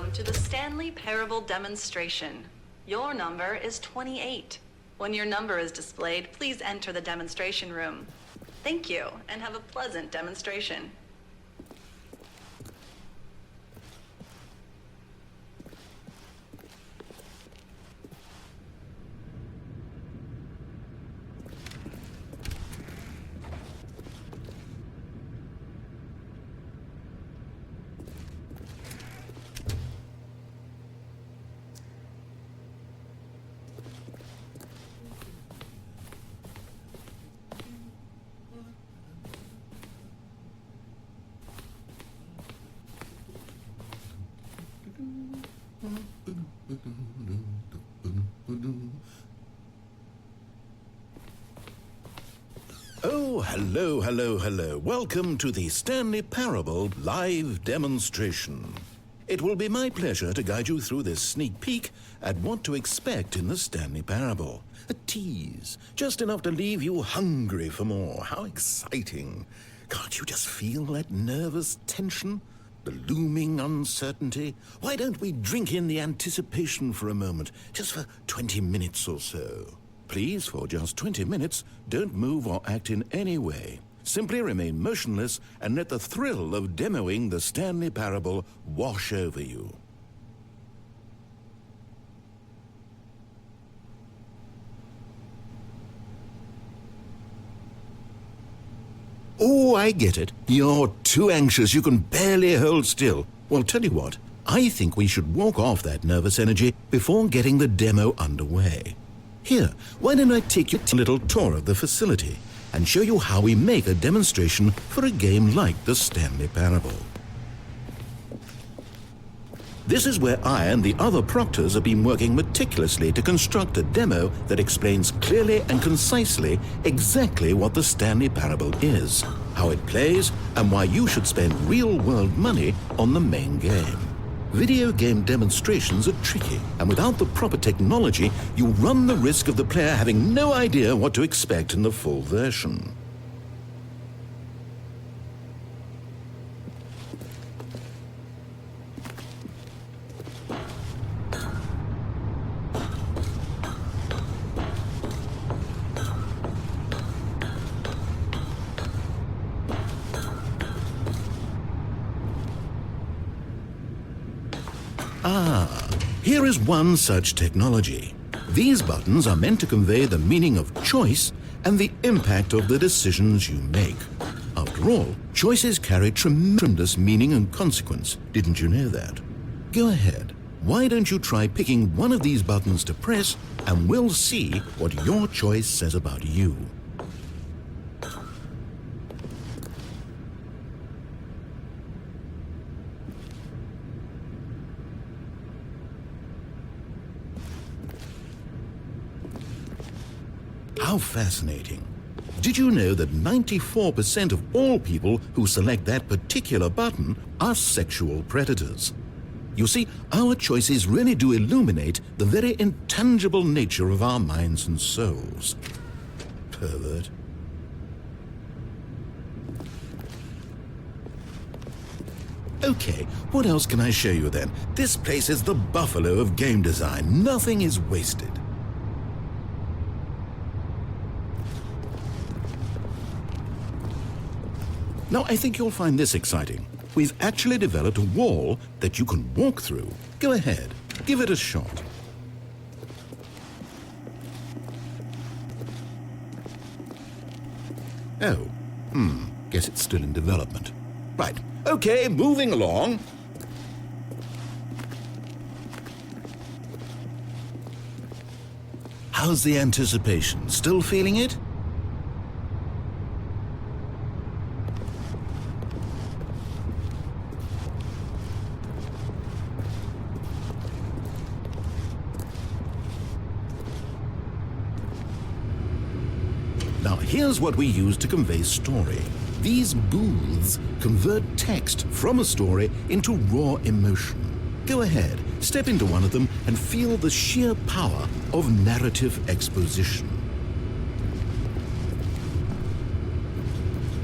Welcome to the Stanley Parable demonstration. Your number is 28. When your number is displayed, please enter the demonstration room. Thank you, and have a pleasant demonstration. Oh, hello. Welcome to the Stanley Parable live demonstration. It will be my pleasure to guide you through this sneak peek at what to expect in the Stanley Parable. A tease, just enough to leave you hungry for more. How exciting. Can't you just feel that nervous tension? The looming uncertainty? Why don't we drink in the anticipation for a moment, just for 20 minutes or so? Please, for just 20 minutes, don't move or act in any way. Simply remain motionless and let the thrill of demoing the Stanley Parable wash over you. Oh, I get it. You're too anxious. You can barely hold still. Well, tell you what, I think we should walk off that nervous energy before getting the demo underway. Here, why don't I take you a little tour of the facility and show you how we make a demonstration for a game like the Stanley Parable. This is where I and the other proctors have been working meticulously to construct a demo that explains clearly and concisely exactly what the Stanley Parable is, how it plays, and why you should spend real-world money on the main game. Video game demonstrations are tricky, and without the proper technology, you run the risk of the player having no idea what to expect in the full version. Here is one such technology. These buttons are meant to convey the meaning of choice and the impact of the decisions you make. After all, choices carry tremendous meaning and consequence. Didn't you know that? Go ahead. Why don't you try picking one of these buttons to press, and we'll see what your choice says about you. How fascinating. Did you know that 94% of all people who select that particular button are sexual predators? You see, our choices really do illuminate the very intangible nature of our minds and souls. Pervert. Okay, what else can I show you then? This place is the buffalo of game design. Nothing is wasted. Now, I think you'll find this exciting. We've actually developed a wall that you can walk through. Go ahead, give it a shot. Oh, guess it's still in development. Right, okay, moving along. How's the anticipation? Still feeling it? Now, here's what we use to convey story. These booths convert text from a story into raw emotion. Go ahead, step into one of them and feel the sheer power of narrative exposition.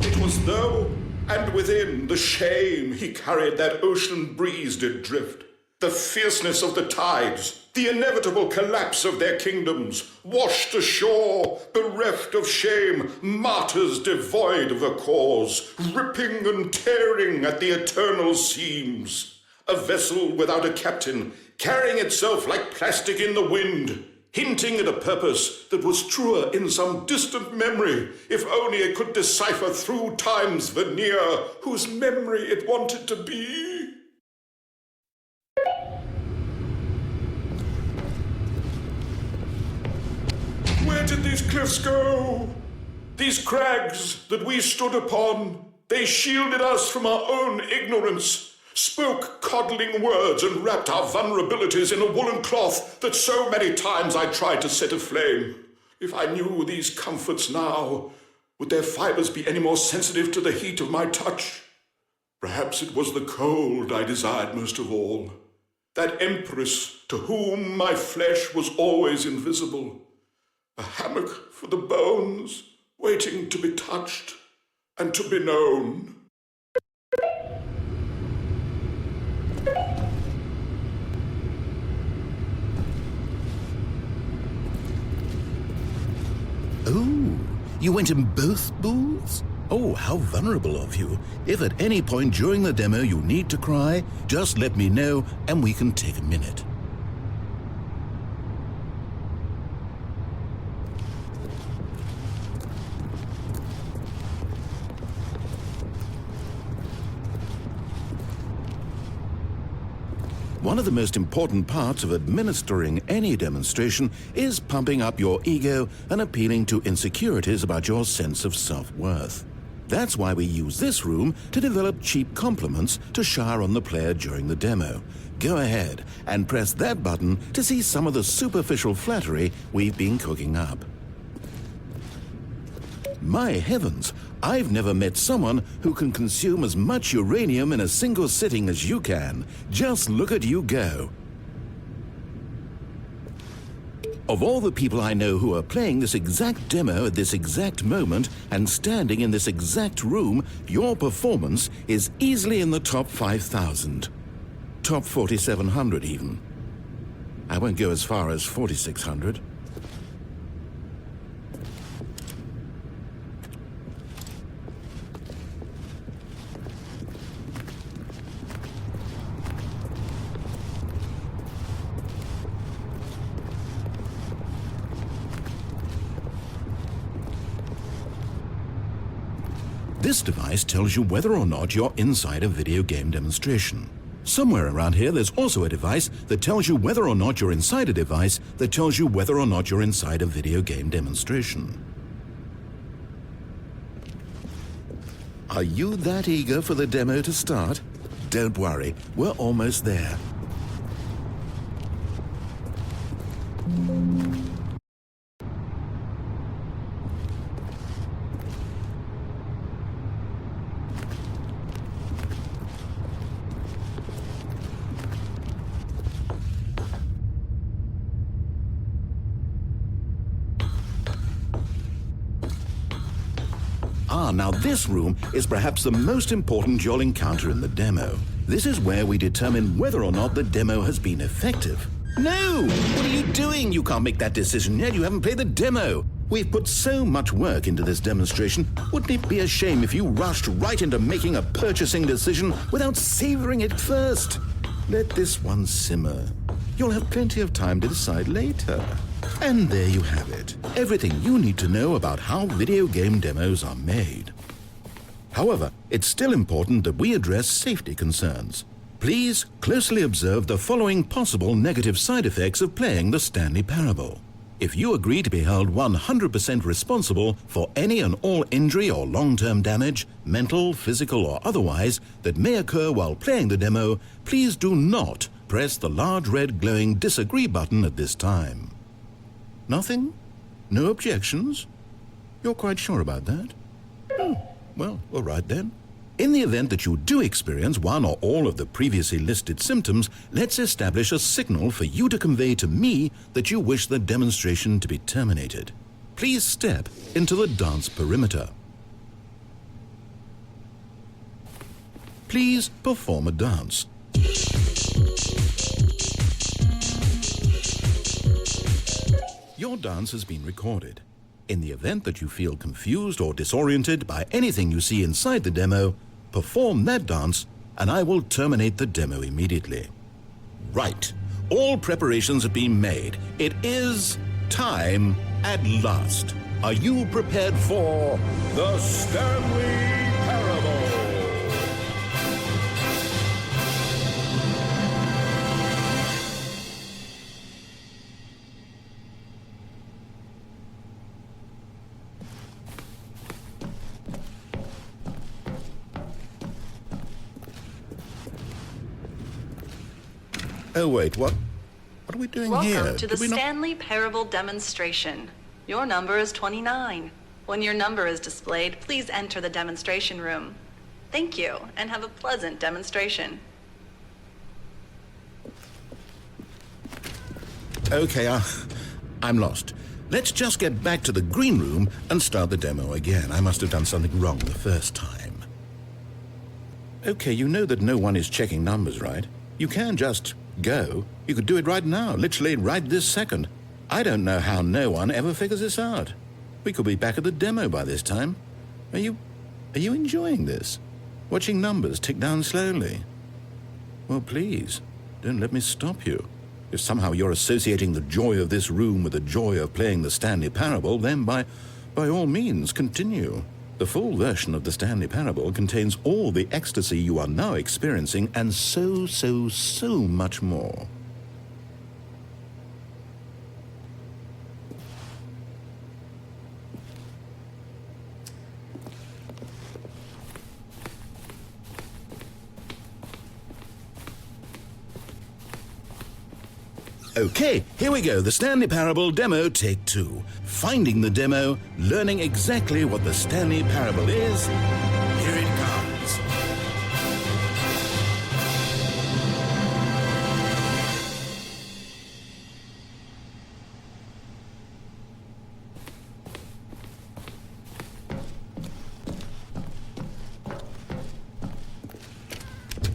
It was though, and within the shame he carried that ocean breeze did drift. The fierceness of the tides, the inevitable collapse of their kingdoms, washed ashore, bereft of shame, martyrs devoid of a cause, ripping and tearing at the eternal seams. A vessel without a captain, carrying itself like plastic in the wind, hinting at a purpose that was truer in some distant memory, if only it could decipher through time's veneer whose memory it wanted to be. Where did these cliffs go? These crags that we stood upon, they shielded us from our own ignorance, spoke coddling words and wrapped our vulnerabilities in a woolen cloth that so many times I tried to set aflame. If I knew these comforts now, would their fibers be any more sensitive to the heat of my touch? Perhaps it was the cold I desired most of all, that empress to whom my flesh was always invisible. A hammock for the bones, waiting to be touched and to be known. Oh, you went in both booths? Oh, how vulnerable of you. If at any point during the demo you need to cry, just let me know and we can take a minute. One of the most important parts of administering any demonstration is pumping up your ego and appealing to insecurities about your sense of self-worth. That's why we use this room to develop cheap compliments to shower on the player during the demo. Go ahead and press that button to see some of the superficial flattery we've been cooking up. My heavens, I've never met someone who can consume as much uranium in a single sitting as you can. Just look at you go. Of all the people I know who are playing this exact demo at this exact moment and standing in this exact room, your performance is easily in the top 5,000. Top 4,700 even. I won't go as far as 4,600. This device tells you whether or not you're inside a video game demonstration. Somewhere around here there's also a device that tells you whether or not you're inside a device that tells you whether or not you're inside a video game demonstration. Are you that eager for the demo to start? Don't worry, we're almost there. Now this room is perhaps the most important you'll encounter in the demo. This is where we determine whether or not the demo has been effective. No! What are you doing? You can't make that decision yet. You haven't played the demo. We've put so much work into this demonstration. Wouldn't it be a shame if you rushed right into making a purchasing decision without savoring it first? Let this one simmer. You'll have plenty of time to decide later. And there you have it. Everything you need to know about how video game demos are made. However, it's still important that we address safety concerns. Please closely observe the following possible negative side effects of playing the Stanley Parable. If you agree to be held 100% responsible for any and all injury or long-term damage, mental, physical, or otherwise, that may occur while playing the demo, please do not press the large red glowing disagree button at this time. Nothing? No objections? You're quite sure about that? Oh, well, all right then. In the event that you do experience one or all of the previously listed symptoms, let's establish a signal for you to convey to me that you wish the demonstration to be terminated. Please step into the dance perimeter. Please perform a dance. Your dance has been recorded. In the event that you feel confused or disoriented by anything you see inside the demo, perform that dance and I will terminate the demo immediately. Right. All preparations have been made. It is time at last. Are you prepared for the Stanley Parable? Oh, wait, what are we doing here? Welcome to the Did we not- Stanley Parable demonstration. Your number is 29. When your number is displayed, please enter the demonstration room. Thank you, and have a pleasant demonstration. Okay, I'm lost. Let's just get back to the green room and start the demo again. I must have done something wrong the first time. Okay, you know that no one is checking numbers, right? You can just go. You could do it right now, literally right this second. I don't know how no one ever figures this out. We could be back at the demo by this time. Are you enjoying this? Watching numbers tick down slowly? Well, please, don't let me stop you. If somehow you're associating the joy of this room with the joy of playing the Stanley Parable, then by all means, continue. The full version of the Stanley Parable contains all the ecstasy you are now experiencing and so much more. Okay, here we go. The Stanley Parable demo, take 2. Finding the demo, learning exactly what the Stanley Parable is. Here it comes.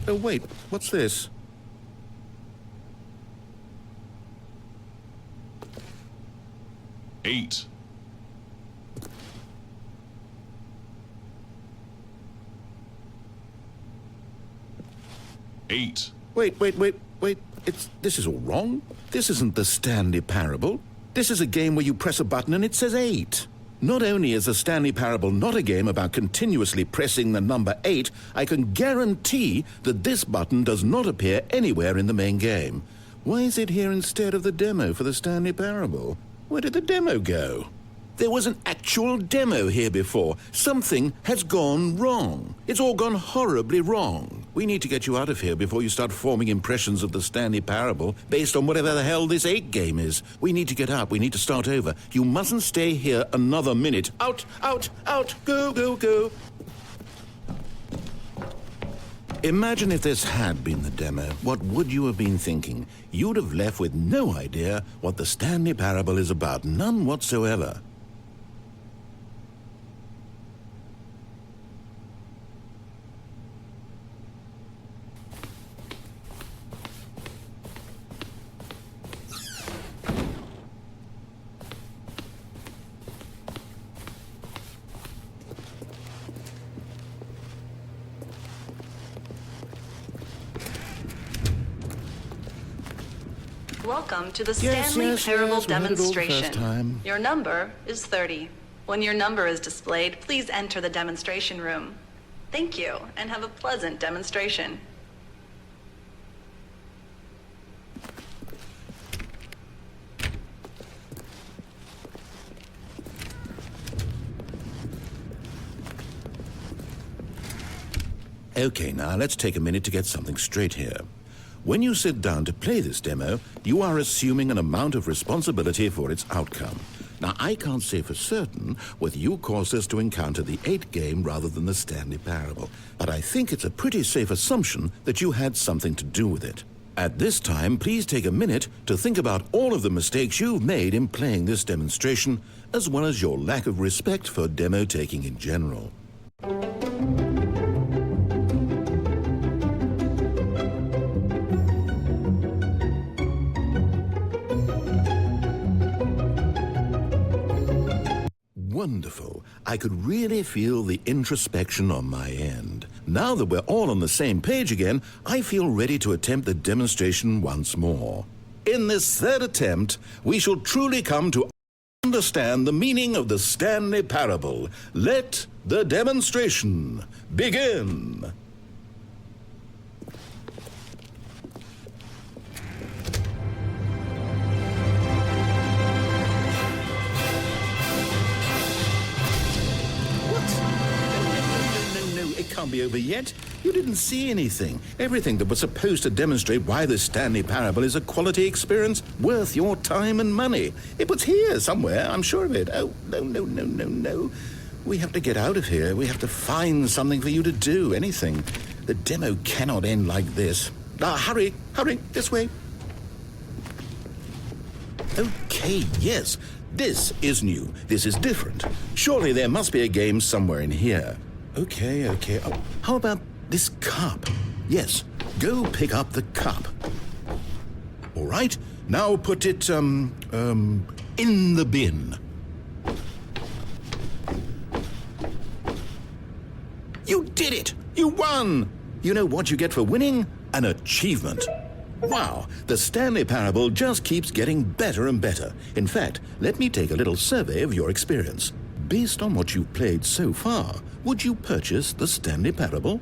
Oh, wait, what's this? Eight. Eight. Wait. This is all wrong. This isn't the Stanley Parable. This is a game where you press a button and it says 8. Not only is the Stanley Parable not a game about continuously pressing the number 8, I can guarantee that this button does not appear anywhere in the main game. Why is it here instead of the demo for the Stanley Parable? Where did the demo go? There was an actual demo here before. Something has gone wrong. It's all gone horribly wrong. We need to get you out of here before you start forming impressions of the Stanley Parable based on whatever the hell this 8 game is. We need to get up. We need to start over. You mustn't stay here another minute. Out, out, out. Go, go, go. Imagine if this had been the demo. What would you have been thinking? You'd have left with no idea what the Stanley Parable is about. None whatsoever. Welcome to the Yes, Stanley yes, Parable yes, we heard it all the first demonstration. time. Your number is 30. When your number is displayed, please enter the demonstration room. Thank you, and have a pleasant demonstration. Okay, now let's take a minute to get something straight here. When you sit down to play this demo, you are assuming an amount of responsibility for its outcome. Now, I can't say for certain whether you caused us to encounter the 8 game rather than the Stanley Parable, but I think it's a pretty safe assumption that you had something to do with it. At this time, please take a minute to think about all of the mistakes you've made in playing this demonstration, as well as your lack of respect for demo taking in general. Wonderful. I could really feel the introspection on my end. Now that we're all on the same page again, I feel ready to attempt the demonstration once more. In this third attempt, we shall truly come to understand the meaning of the Stanley Parable. Let the demonstration begin. It can't be over yet. You didn't see anything. Everything that was supposed to demonstrate why the Stanley Parable is a quality experience worth your time and money. It was here somewhere, I'm sure of it. Oh, no. We have to get out of here. We have to find something for you to do, anything. The demo cannot end like this. Hurry, this way. Okay, yes. This is new. This is different. Surely there must be a game somewhere in here. Okay. Oh, how about this cup? Yes, go pick up the cup. All right, now put it, in the bin. You did it! You won! You know what you get for winning? An achievement. Wow, the Stanley Parable just keeps getting better and better. In fact, let me take a little survey of your experience. Based on what you've played so far, would you purchase the Stanley Parable?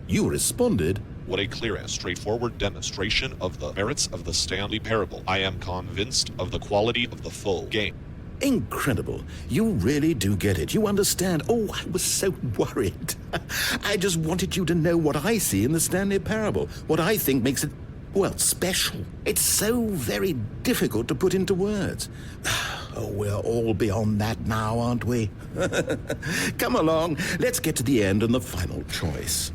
You responded, "What a clear and straightforward demonstration of the merits of the Stanley Parable. I am convinced of the quality of the full game." Incredible. You really do get it. You understand. Oh, I was so worried. I just wanted you to know what I see in the Stanley Parable, what I think makes it, well, special. It's so very difficult to put into words. Oh, we're all beyond that now, aren't we? Come along, let's get to the end and the final choice.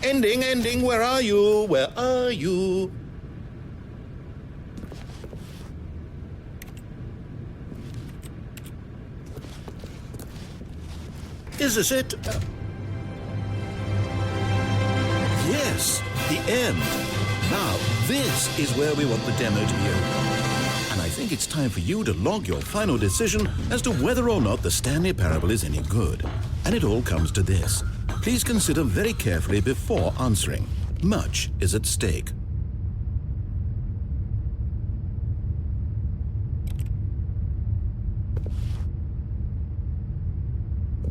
Ending, where are you? Where are you? Is this it? Yes, the end. Now, this is where we want the demo to be over. And I think it's time for you to log your final decision as to whether or not the Stanley Parable is any good. And it all comes to this. Please consider very carefully before answering. Much is at stake.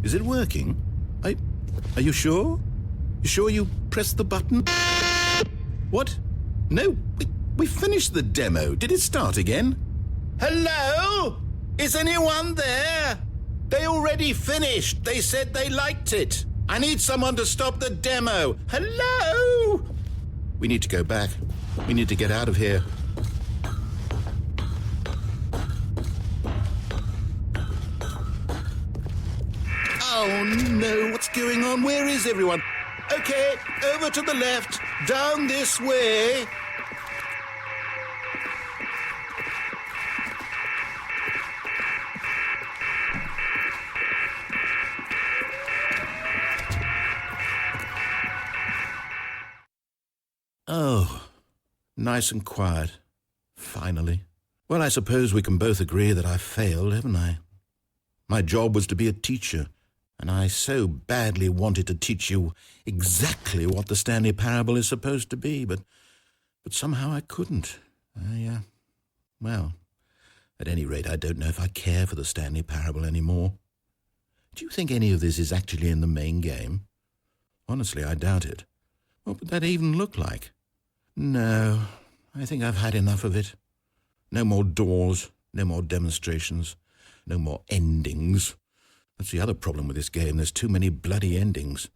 Is it working? Are you sure? You sure you pressed the button? What? No, we finished the demo. Did it start again? Hello? Is anyone there? They already finished. They said they liked it. I need someone to stop the demo. Hello? We need to go back. We need to get out of here. Oh no, what's going on? Where is everyone? Okay, over to the left, down this way. Oh, nice and quiet. Finally. Well, I suppose we can both agree that I failed, haven't I? My job was to be a teacher, and I so badly wanted to teach you exactly what the Stanley Parable is supposed to be, but somehow I couldn't. Well, at any rate, I don't know if I care for the Stanley Parable anymore. Do you think any of this is actually in the main game? Honestly, I doubt it. What would that even look like? No, I think I've had enough of it. No more doors, no more demonstrations, no more endings. That's the other problem with this game. There's too many bloody endings.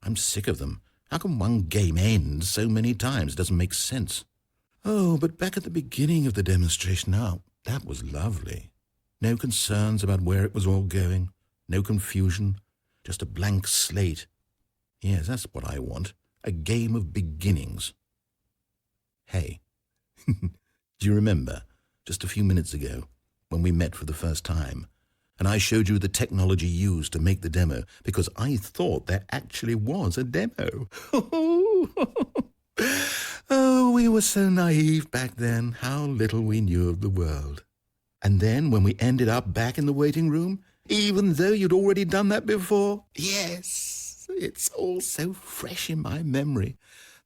I'm sick of them. How can one game end so many times? It doesn't make sense. Oh, but back at the beginning of the demonstration, now, that was lovely. No concerns about where it was all going. No confusion. Just a blank slate. Yes, that's what I want. A game of beginnings. Hey, do you remember, just a few minutes ago, when we met for the first time, and I showed you the technology used to make the demo, because I thought there actually was a demo. We were so naive back then, how little we knew of the world. And then when we ended up back in the waiting room, even though you'd already done that before, yes, it's all so fresh in my memory.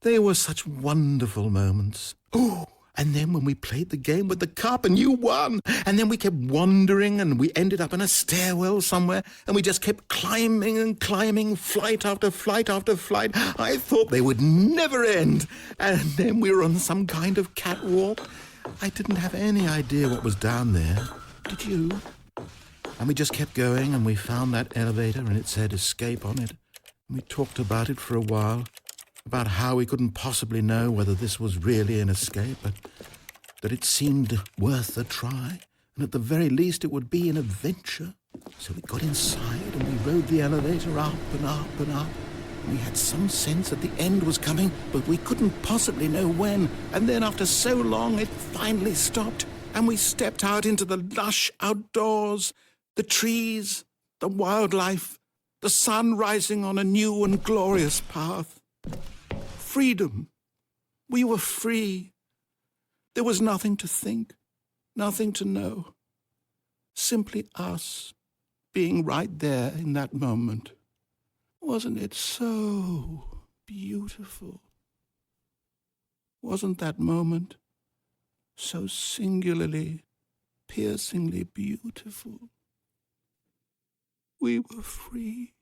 They were such wonderful moments. Oh, and then when we played the game with the cup and you won, and then we kept wandering and we ended up in a stairwell somewhere and we just kept climbing and climbing, flight after flight after flight. I thought they would never end. And then we were on some kind of catwalk. I didn't have any idea what was down there. Did you? And we just kept going and we found that elevator and it said escape on it. And we talked about it for a while. About how we couldn't possibly know whether this was really an escape, but that it seemed worth a try, and at the very least it would be an adventure. So we got inside and we rode the elevator up and up and up. We had some sense that the end was coming, but we couldn't possibly know when. And then after so long, it finally stopped, and we stepped out into the lush outdoors, the trees, the wildlife, the sun rising on a new and glorious path. Freedom. We were free. There was nothing to think, nothing to know. Simply us being right there in that moment. Wasn't it so beautiful? Wasn't that moment so singularly, piercingly beautiful? We were free.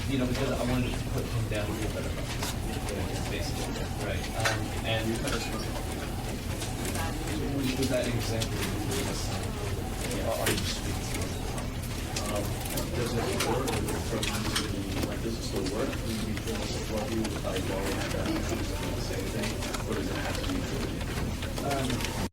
You know, because I wanted to put him down a little bit about his basic, right? And with that example, are you speaking? Does it work? Does it still work? Can you support you without going and the same thing, or does it have to be?